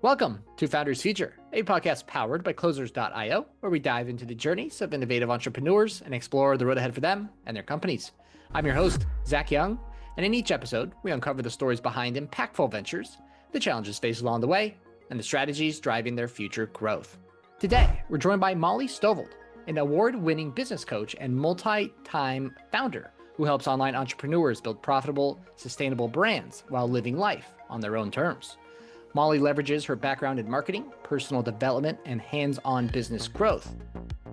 Welcome to Founders Future, a podcast powered by Closers.io, where we dive into the journeys of innovative entrepreneurs and explore the road ahead for them and their companies. I'm your host, Zach Young, and in each episode, we uncover the stories behind impactful ventures, the challenges faced along the way, and the strategies driving their future growth. Today, we're joined by Molly Stovold, an award-winning business coach and multi-time founder who helps online entrepreneurs build profitable, sustainable brands while living life on their own terms. Molly leverages her background in marketing, personal development, and hands-on business growth,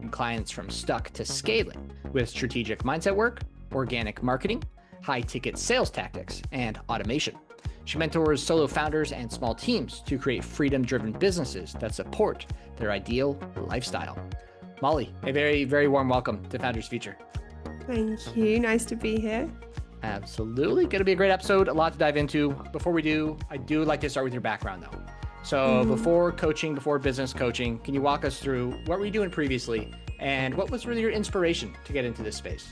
and clients from stuck to scaling with strategic mindset work, organic marketing, high-ticket sales tactics, and automation. She mentors solo founders and small teams to create freedom-driven businesses that support their ideal lifestyle. Molly, a very, very warm welcome to Founders Future. Thank you. Nice to be here. Absolutely. Going to be a great episode. A lot to dive into. Before we do, I do like to start with your background, though. So before coaching, before business coaching, can you walk us through what were you doing previously and what was really your inspiration to get into this space?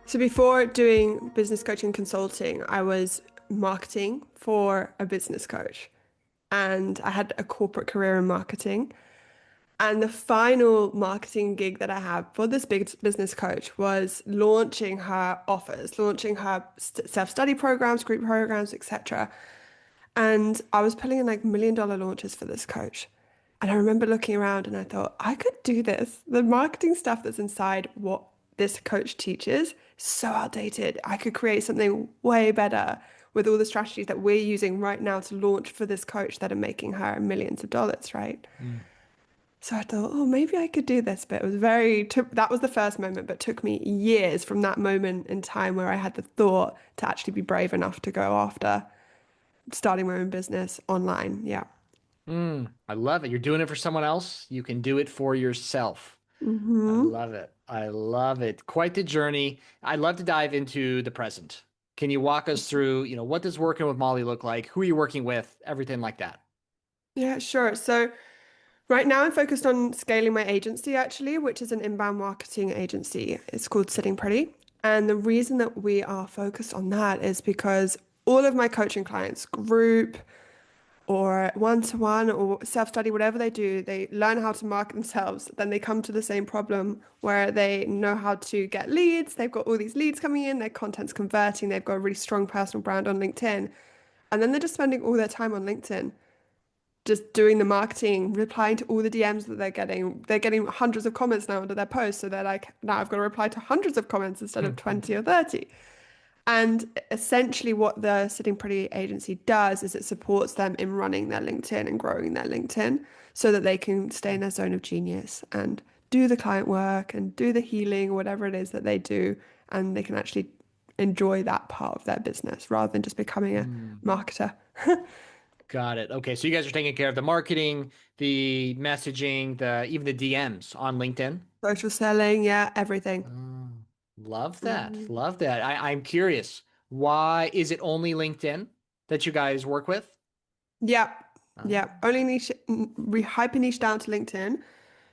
So before doing business coaching consulting, I was marketing for a business coach, and I had a corporate career in marketing. And the final marketing gig that I had for this big business coach was launching her offers, launching her self-study programs, group programs, etc. And I was pulling in like $1 million launches for this coach. And I remember looking around and I thought, I could do this. The marketing stuff that's inside what this coach teaches is so outdated. I could create something way better with all the strategies that we're using right now to launch for this coach that are making her millions of dollars, right? So I thought, oh, maybe I could do this. But it was that was the first moment, but it took me years from that moment in time where I had the thought to actually be brave enough to go after starting my own business online. Yeah. I love it. You're doing it for someone else. You can do it for yourself. I love it. I love it. Quite the journey. I'd love to dive into the present. Can you walk us through, what does working with Molly look like? Who are you working with? Everything like that. Yeah, sure. So right now I'm focused on scaling my agency actually, which is an inbound marketing agency. It's called Sitting Pretty. And the reason that we are focused on that is because all of my coaching clients, group or one-to-one or self-study, whatever they do, they learn how to market themselves. Then they come to the same problem where they know how to get leads. They've got all these leads coming in, their content's converting, they've got a really strong personal brand on LinkedIn. And then they're just spending all their time on LinkedIn, just doing the marketing, replying to all the DMs that they're getting. They're getting hundreds of comments now under their posts. So they're like, now I've got to reply to hundreds of comments instead of 20 or 30. And essentially what the Sitting Pretty agency does is it supports them in running their LinkedIn and growing their LinkedIn so that they can stay in their zone of genius and do the client work and do the healing, whatever it is that they do. And they can actually enjoy that part of their business rather than just becoming a marketer. Got it. Okay. So you guys are taking care of the marketing, the messaging, even the DMs on LinkedIn. Social selling, yeah, everything. Love that. Love that. I'm curious. Why is it only LinkedIn that you guys work with? Yeah. Yeah. Only niche, we hyper niche down to LinkedIn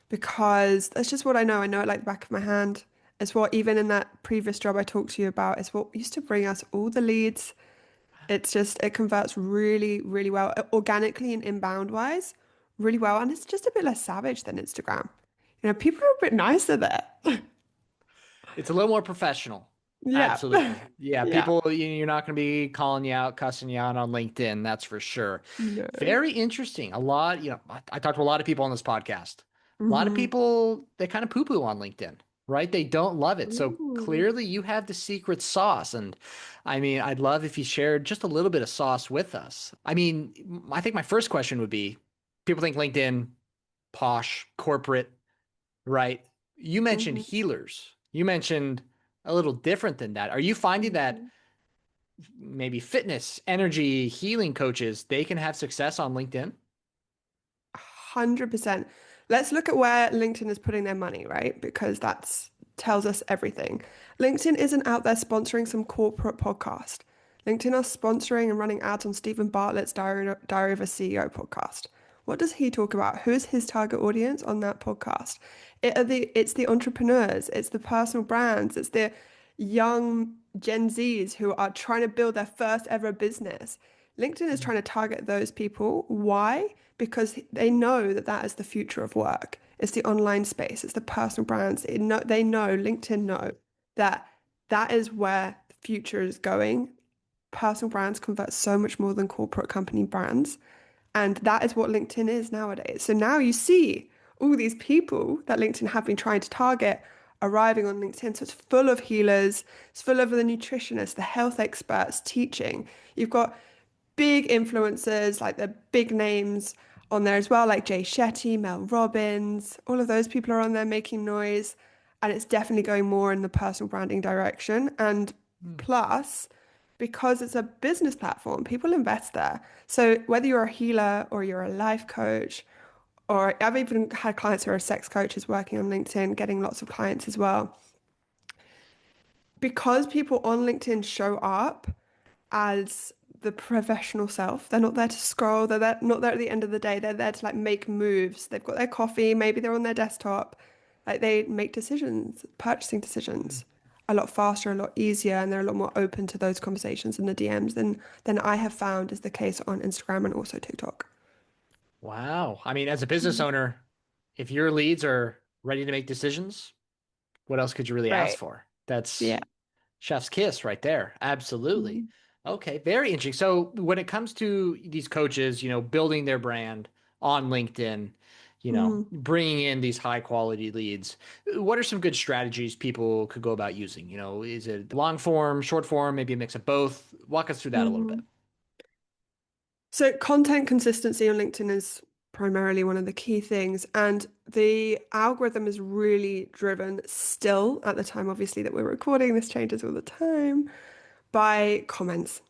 because that's just what I know. I know it like the back of my hand. It's what, even in that previous job I talked to you about, it's what used to bring us all the leads. It's just, it converts really, really well, organically and inbound wise, really well. And it's just a bit less savage than Instagram. People are a bit nicer there. It's a little more professional. Yeah. Absolutely. Yeah. Yeah. People, you're not going to be calling you out, cussing you out on LinkedIn. That's for sure. No. Very interesting. A lot, I talked to a lot of people on this podcast. A lot of people, they kind of poo-poo on LinkedIn, right? They don't love it. So clearly you have the secret sauce. And I mean, I'd love if you shared just a little bit of sauce with us. I mean, I think my first question would be, people think LinkedIn, posh, corporate, right? You mentioned healers. You mentioned a little different than that. Are you finding that maybe fitness, energy, healing coaches, they can have success on LinkedIn? 100%. Let's look at where LinkedIn is putting their money, right? Because that tells us everything. LinkedIn isn't out there sponsoring some corporate podcast. LinkedIn are sponsoring and running ads on Stephen Bartlett's Diary of a CEO podcast. What does he talk about? Who is his target audience on that podcast? It's the entrepreneurs, it's the personal brands, it's the young Gen Zs who are trying to build their first ever business. LinkedIn is trying to target those people. Why? Because they know that that is the future of work. It's the online space. It's the personal brands. They know, LinkedIn know that that is where the future is going. Personal brands convert so much more than corporate company brands. And that is what LinkedIn is nowadays. So now you see all these people that LinkedIn have been trying to target arriving on LinkedIn. So it's full of healers, it's full of the nutritionists, the health experts teaching. You've got big influencers, like the big names on there as well, like Jay Shetty, Mel Robbins, all of those people are on there making noise. And it's definitely going more in the personal branding direction. And Mm. plus, because it's a business platform, people invest there. So whether you're a healer or you're a life coach, or I've even had clients who are sex coaches working on LinkedIn, getting lots of clients as well. Because people on LinkedIn show up as the professional self. They're not there to scroll. Not there at the end of the day. They're there to like make moves. They've got their coffee. Maybe they're on their desktop. Like they make decisions, purchasing decisions a lot faster, a lot easier, and they're a lot more open to those conversations in the DMs than I have found is the case on Instagram and also TikTok. Wow. I mean, as a business Mm. owner, if your leads are ready to make decisions, what else could you really ask Right. for? That's Yeah. chef's kiss right there. Absolutely. Mhm. Okay, very interesting. So when it comes to these coaches, building their brand on LinkedIn, Mhm. bringing in these high quality leads, what are some good strategies people could go about using? Is it long form, short form, maybe a mix of both? Walk us through that a little bit. Mhm. So content consistency on LinkedIn is primarily one of the key things, and the algorithm is really driven still at the time, obviously, that we're recording. This changes all the time by comments.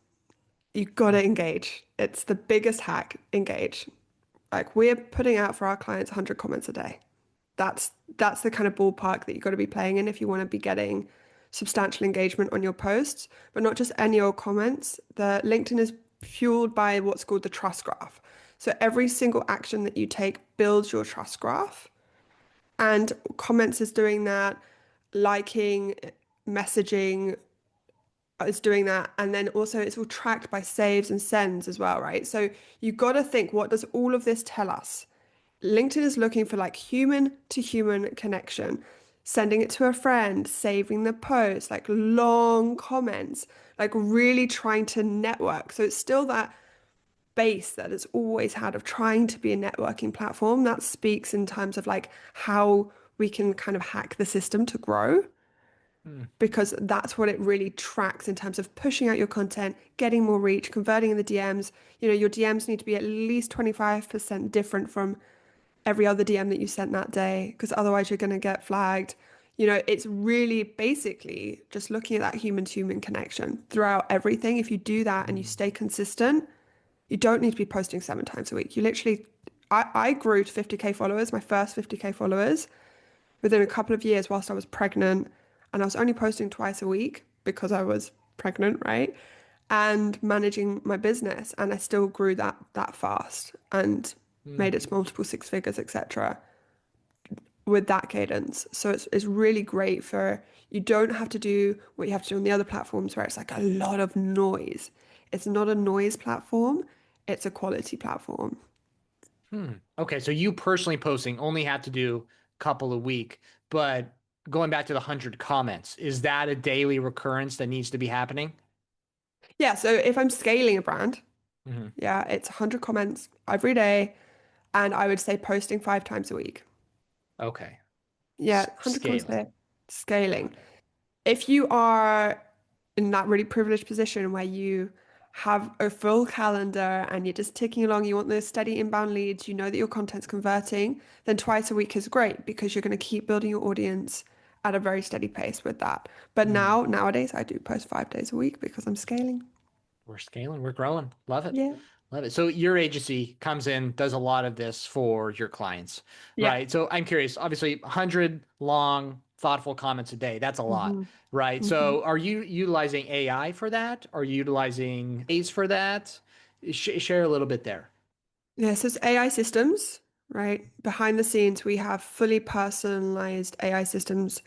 You've got to engage. It's the biggest hack, engage. Like we're putting out for our clients 100 comments a day. That's the kind of ballpark that you've got to be playing in if you want to be getting substantial engagement on your posts, but not just any old comments. The LinkedIn is fueled by what's called the trust graph. So every single action that you take builds your trust graph, and comments is doing that, liking, messaging is doing that, and then also it's all tracked by saves and sends as well, right? So you got to think, what does all of this tell us? LinkedIn is looking for like human to human connection, sending it to a friend, saving the post, like long comments, like really trying to network. So it's still that base that it's always had of trying to be a networking platform that speaks in terms of like how we can kind of hack the system to grow, Hmm. because that's what it really tracks in terms of pushing out your content, getting more reach, converting in the DMs. Your DMs need to be at least 25% different from every other DM that you sent that day, because otherwise you're going to get flagged. It's really basically just looking at that human to human connection throughout everything. If you do that and you stay consistent, you don't need to be posting 7 times a week. I grew to 50K followers, my first 50K followers, within a couple of years whilst I was pregnant. And I was only posting twice a week because I was pregnant, right? And managing my business. And I still grew that fast and Hmm. made it to multiple six figures, etc. with that cadence. So it's really great for, you don't have to do what you have to do on the other platforms where it's like a lot of noise. It's not a noise platform, it's a quality platform. Hmm. Okay, so you personally posting only have to do a couple a week, but going back to the 100 comments, is that a daily recurrence that needs to be happening? Yeah, so if I'm scaling a brand, Hmm. yeah, it's 100 comments every day, and I would say posting 5 times a week. Okay. Yeah, 100 comments a Scaling. day, scaling. Got it. If you are in that really privileged position where you have a full calendar and you're just ticking along, you want those steady inbound leads, you know that your content's converting, then twice a week is great because you're going to keep building your audience at a very steady pace with that. But Hmm. nowadays, I do post 5 days a week because I'm scaling. We're scaling, we're growing. Love it. Yeah. Love it. So your agency comes in, does a lot of this for your clients, Yeah. right? So I'm curious, obviously 100 long, thoughtful comments a day, that's a lot, hmm right? hmm So are you utilizing AI for that? Are you utilizing A's for that? Share a little bit there. Yeah, so it's AI systems, right? Behind the scenes, we have fully personalized AI systems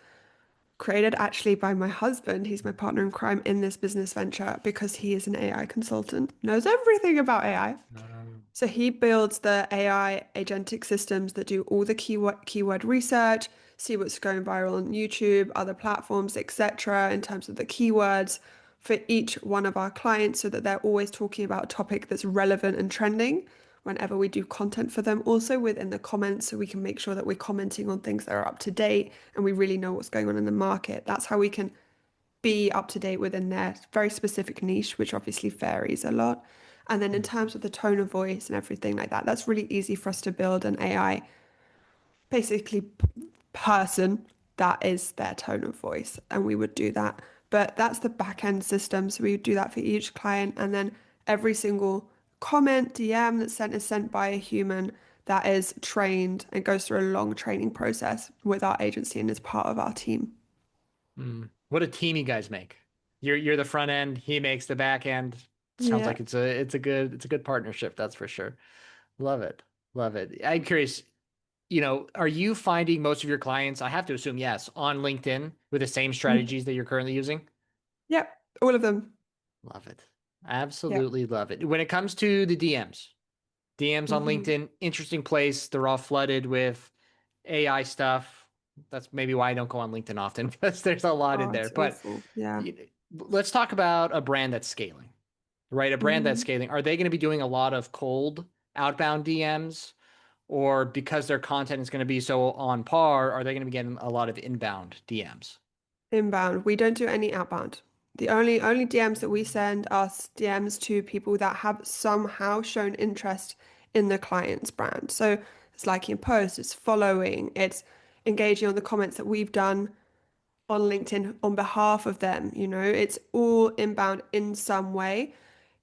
created actually by my husband. He's my partner in crime in this business venture because he is an AI consultant, knows everything about AI. Um, So he builds the AI agentic systems that do all the keyword research, see what's going viral on YouTube, other platforms, etc., in terms of the keywords for each one of our clients so that they're always talking about a topic that's relevant and trending whenever we do content for them. Also within the comments, so we can make sure that we're commenting on things that are up to date and we really know what's going on in the market. That's how we can be up to date within their very specific niche, which obviously varies a lot. And then in terms of the tone of voice and everything like that, that's really easy for us to build an AI basically person that is their tone of voice. And we would do that. But that's the back end system. So we would do that for each client. And then every single comment, DM that's sent is sent by a human that is trained and goes through a long training process with our agency and is part of our team. what a team you guys make. You're the front end, he makes the back end. Sounds Yeah. like it's a good partnership, that's for sure. Love it. Love it. I'm curious, are you finding most of your clients, I have to assume yes, on LinkedIn with the same strategies that you're currently using? Yep. All of them. Love it. Yep. Absolutely love it. When it comes to the DMs on Hmm. LinkedIn, interesting place. They're all flooded with AI stuff. That's maybe why I don't go on LinkedIn often because there's a lot in Oh, there. it's But awful. Yeah. let's talk about a brand that's scaling, right? A brand that's Hmm. scaling. Are they going to be doing a lot of cold outbound DMs? Or because their content is going to be so on par, are they going to be getting a lot of inbound DMs? Inbound. We don't do any outbound. The only DMs that we send are DMs to people that have somehow shown interest in the client's brand. So it's liking a post, it's following, it's engaging on the comments that we've done on LinkedIn on behalf of them. It's all inbound in some way.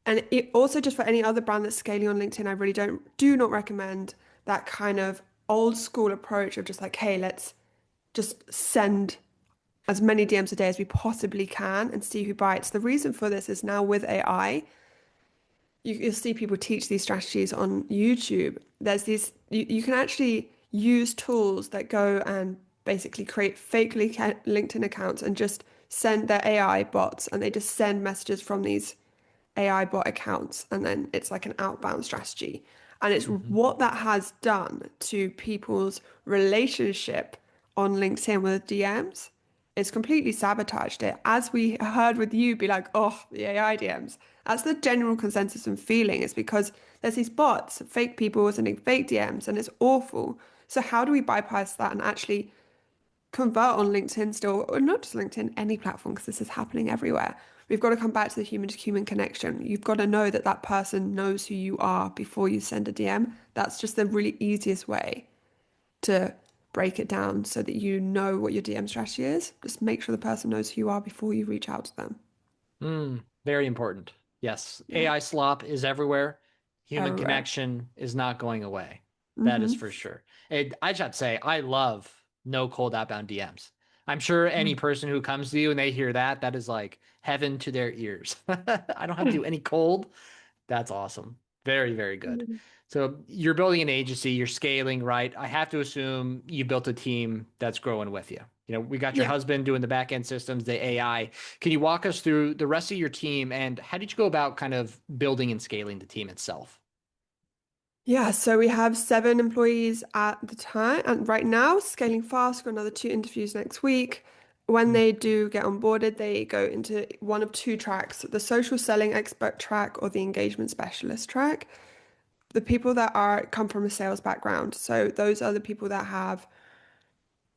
And it also just for any other brand that's scaling on LinkedIn, I really do not recommend that kind of old school approach of just like, hey, let's just send as many DMs a day as we possibly can and see who bites. The reason for this is now with AI, you'll see people teach these strategies on YouTube. There's you can actually use tools that go and basically create fake LinkedIn accounts and just send their AI bots and they just send messages from these AI bot accounts, and then it's like an outbound strategy. And it's Hmm. what that has done to people's relationship on LinkedIn with DMs. It's completely sabotaged it. As we heard with you, be like, oh, the AI DMs. That's the general consensus and feeling. It's because there's these bots, fake people sending fake DMs, and it's awful. So how do we bypass that and actually convert on LinkedIn still, or not just LinkedIn, any platform, because this is happening everywhere. We've got to come back to the human to human connection. You've got to know that that person knows who you are before you send a DM. That's just the really easiest way to break it down so that you know what your DM strategy is. Just make sure the person knows who you are before you reach out to them. Very important. Yes, Yeah, AI slop is everywhere. Human everywhere. connection is not going away. That is Hmm. for sure. And I should say, I love no cold outbound DMs. I'm sure any person who comes to you and they hear that, that is like heaven to their ears. I don't have to do any cold. That's awesome. Very, very good. So you're building an agency, you're scaling, right? I have to assume you built a team that's growing with you. We got your Yeah. husband doing the back end systems, the AI. Can you walk us through the rest of your team and how did you go about kind of building and scaling the team itself? Yeah, so we have 7 employees at the time, and right now, scaling fast, got another 2 interviews next week. When Mm, they do get onboarded, they go into one of 2 tracks, the social selling expert track or the engagement specialist track. The people that are come from a sales background, so those are the people that have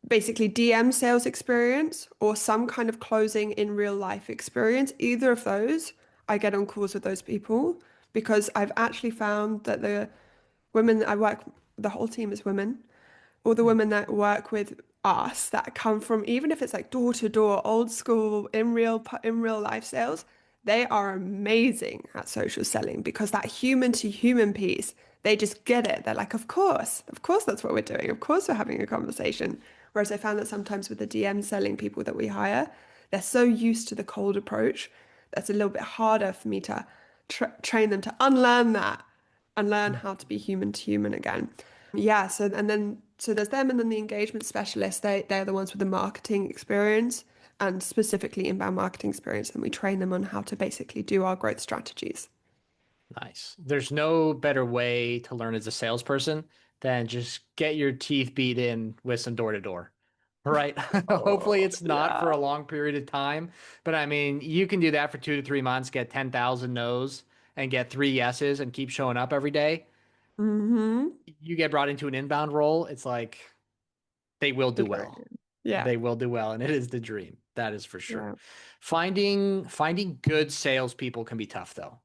basically DM sales experience or some kind of closing in real life experience. Either of those, I get on calls with those people because I've actually found that the women that I work, the whole team is women, all the mm, women that work with us that come from, even if it's like door to door, old school, in real life sales, they are amazing at social selling because that human to human piece, they just get it. They're like, of course that's what we're doing. Of course we're having a conversation. Whereas I found that sometimes with the DM selling people that we hire, they're so used to the cold approach that's a little bit harder for me to train them to unlearn that and learn mm, how to be human to human again. Yeah, so there's them and then the engagement specialists. They're the ones with the marketing experience and specifically inbound marketing experience, and we train them on how to basically do our growth strategies. Nice. There's no better way to learn as a salesperson than just get your teeth beat in with some door to door. Right. Hopefully Oh, it's not for yeah. a long period of time. But I mean, you can do that for 2 to 3 months, get 10,000 no's and get three yeses and keep showing up every day. Mm-hmm. You get brought into an inbound role, it's like they will The do well. dream. Yeah. They will do well, and it is the dream. That is for sure. Yeah. Finding good salespeople can be tough, though,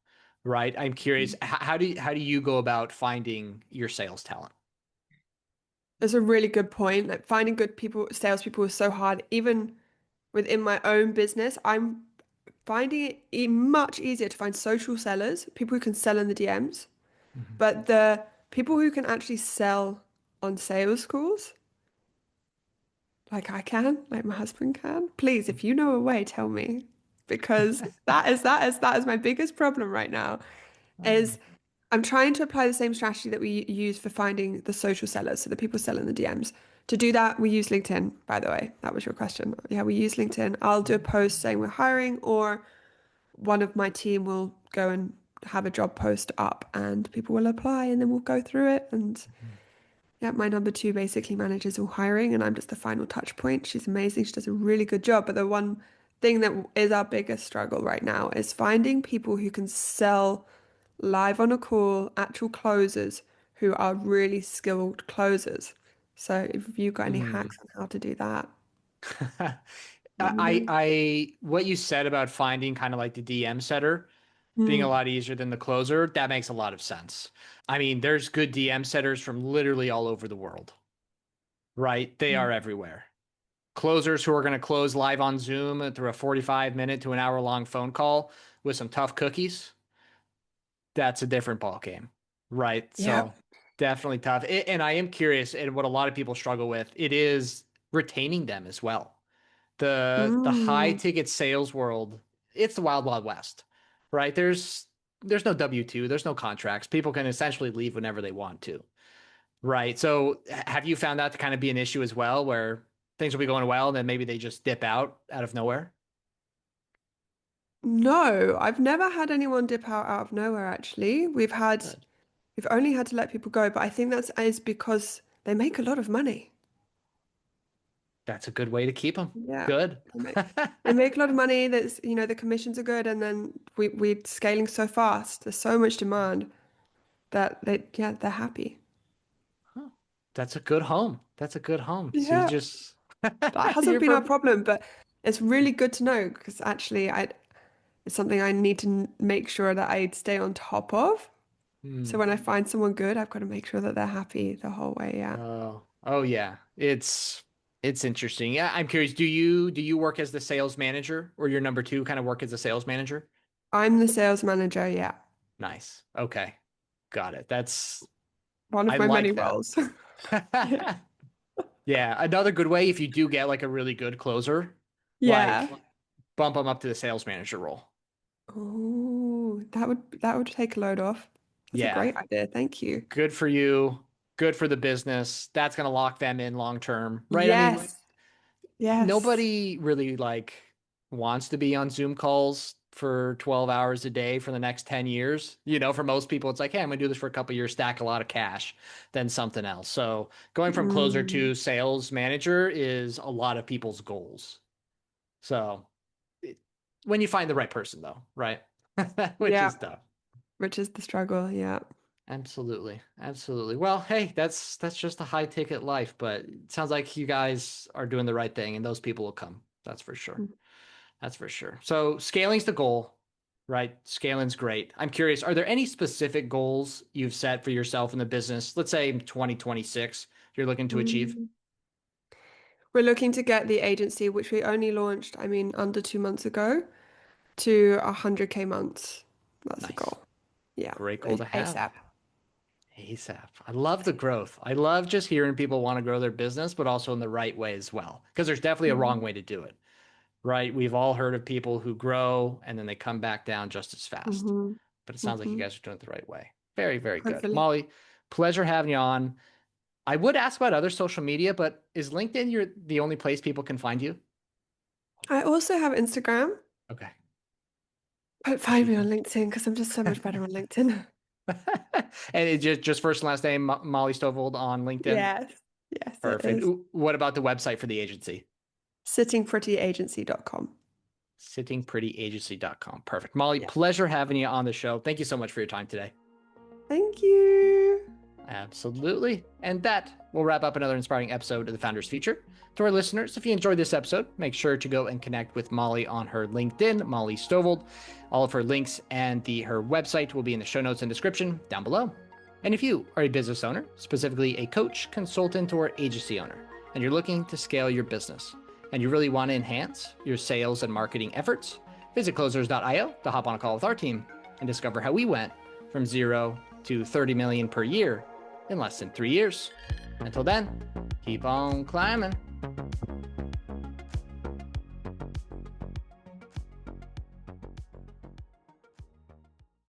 right? I'm curious, how do you go about finding your sales talent? That's a really good point. Like finding good people, salespeople is so hard. Even within my own business, I'm finding it much easier to find social sellers, people who can sell in the DMs, Mhm. but the people who can actually sell on sales calls, like I can, like my husband can. Please, if you know a way, tell me. Because that is my biggest problem right now, is I'm trying to apply the same strategy that we use for finding the social sellers, so the people selling the DMs. To do that, we use LinkedIn, by the way. That was your question. Yeah, we use LinkedIn. I'll do a post saying we're hiring, or one of my team will go and have a job post up and people will apply and then we'll go through it. And yeah, my number two basically manages all hiring and I'm just the final touch point. She's amazing. She does a really good job. But the one thing that is our biggest struggle right now is finding people who can sell live on a call, actual closers who are really skilled closers. So if you've got any Mm. hacks on how to do that, let me I, know. what you said about finding kind of like the DM setter being a Hmm. lot easier than the closer, that makes a lot of sense. I mean, there's good DM setters from literally all over the world, right? They are everywhere. Closers who are going to close live on Zoom through a 45-minute to an hour long phone call with some tough cookies, that's a different ball game, right? Yeah. So definitely tough. And I am curious, and what a lot of people struggle with, it is retaining them as well. The high Mm. ticket sales world, it's the wild wild west, right? There's no W-2, there's no contracts. People can essentially leave whenever they want to, right? So have you found that to kind of be an issue as well, where things will be going well and then maybe they just dip out of nowhere? No, I've never had anyone dip out of nowhere, actually. Good. We've only had to let people go, but I think that's is because they make a lot of money. That's a good way to keep them. Yeah. Good. They make a lot of money. That's, the commissions are good, and then we're scaling so fast. There's so much demand that they're happy. Huh. That's a good home. That's a good home. So you Yeah. just That hasn't you're been our from. problem, but it's really good to know because actually it's something I need to make sure that I stay on top of. So Hmm. when I find someone good, I've got to make sure that they're happy the whole way. Yeah. Oh yeah. It's interesting. Yeah, I'm curious. Do you work as the sales manager or your number two kind of work as a sales manager? I'm the sales manager. Yeah. Nice. Okay. Got it. One of I my many like that. roles. Yeah. Yeah. Another good way if you do get like a really good closer, Yeah. like bump them up to the sales manager role. Oh, that would take a load off. That's a Yeah. great idea. Thank you. Good for you. Good for the business. That's going to lock them in long term, right? I mean, Yes. Yes. nobody really like wants to be on Zoom calls for 12 hours a day for the next 10 years. For most people, it's like, hey, I'm going to do this for a couple years, stack a lot of cash, then something else. So going from closer Mm, to sales manager is a lot of people's goals. So it, when you find the right person, though, right? Which yeah. is tough. Which is the struggle. Yeah. Absolutely. Absolutely. Well, hey, that's just a high ticket life, but it sounds like you guys are doing the right thing and those people will come. That's for sure. That's for sure. So scaling's the goal, right? Scaling's great. I'm curious, are there any specific goals you've set for yourself in the business? Let's say 2026, you're looking to achieve. Mm. We're looking to get the agency, which we only launched, I mean, under 2 months ago, to 100K months. That's the Nice. goal. Yeah. Great goal to have. ASAP. ASAP. I love the growth. I love just hearing people want to grow their business, but also in the right way as well. Because there's definitely a wrong Mhm. way to do it. Right? We've all heard of people who grow and then they come back down just as fast. Mhm. But it sounds like you Mhm. guys are doing it the right way. Very, very good. Hopefully. Molly, pleasure having you on. I would ask about other social media, but is LinkedIn the only place people can find you? I also have Instagram. Okay. But find me on LinkedIn because I'm just so much better on LinkedIn. And it's just first and last name, Molly Stovold on LinkedIn. Yes. Yes, it Perfect. is. What about the website for the agency? Sittingprettyagency.com. Sittingprettyagency.com. Perfect. Molly, Yeah. pleasure having you on the show. Thank you so much for your time today. Thank you. Absolutely. And that will wrap up another inspiring episode of The Founder's Future. To our listeners, if you enjoyed this episode, make sure to go and connect with Molly on her LinkedIn, Molly Stovold. All of her links and her website will be in the show notes and description down below. And if you are a business owner, specifically a coach, consultant, or agency owner, and you're looking to scale your business, and you really want to enhance your sales and marketing efforts, visit closers.io to hop on a call with our team and discover how we went from 0 to 30 million per year in less than 3 years. Until then, keep on climbing.